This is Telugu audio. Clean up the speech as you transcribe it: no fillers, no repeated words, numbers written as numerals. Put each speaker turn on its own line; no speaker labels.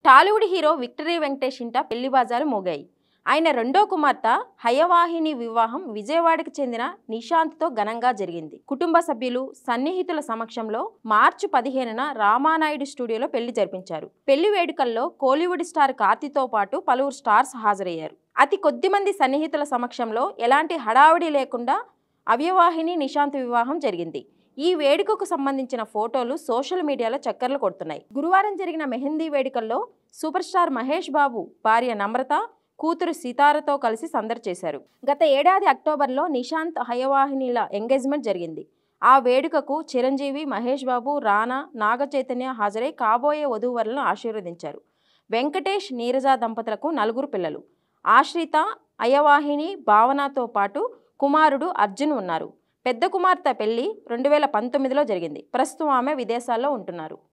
టాలీవుడ్ హీరో విక్టరీ వెంకటేష్ ఇంట పెళ్లి బాజాలు మోగాయి. ఆయన రెండో కుమార్తె హయవాహిని వివాహం విజయవాడకు చెందిన నిశాంత్తో ఘనంగా జరిగింది. కుటుంబ సభ్యులు, సన్నిహితుల సమక్షంలో మార్చి 15న రామానాయుడు స్టూడియోలో పెళ్లి జరిపించారు. పెళ్లి వేడుకల్లో కోలీవుడ్ స్టార్ కార్తీతో పాటు పలువురు స్టార్స్ హాజరయ్యారు. అతి కొద్ది మంది సన్నిహితుల సమక్షంలో ఎలాంటి హడావిడి లేకుండా హయవాహిని నిశాంత్ వివాహం జరిగింది. ఈ వేడుకకు సంబంధించిన ఫోటోలు సోషల్ మీడియాలో చక్కర్లు కొడుతున్నాయి. గురువారం జరిగిన మెహందీ వేడుకల్లో సూపర్ స్టార్ మహేష్ బాబు భార్య నమ్రత, కూతురు సితారతో కలిసి సందడి చేశారు. గత ఏడాది అక్టోబర్లో నిశాంత్ హయవాహినిల ఎంగేజ్మెంట్ జరిగింది. ఆ వేడుకకు చిరంజీవి, మహేష్ బాబు, రానా, నాగ చైతన్య హాజరై కాబోయే వధూవరులను ఆశీర్వదించారు. వెంకటేష్, నీరజ దంపతులకు 4 పిల్లలు. ఆశ్రిత, హయవాహిని, భావనతో పాటు కుమారుడు అర్జున్ ఉన్నారు. పెద్ద కుమార్తె పెళ్లి 2019లో జరిగింది. ప్రస్తుతం ఆమె విదేశాల్లో ఉంటున్నారు.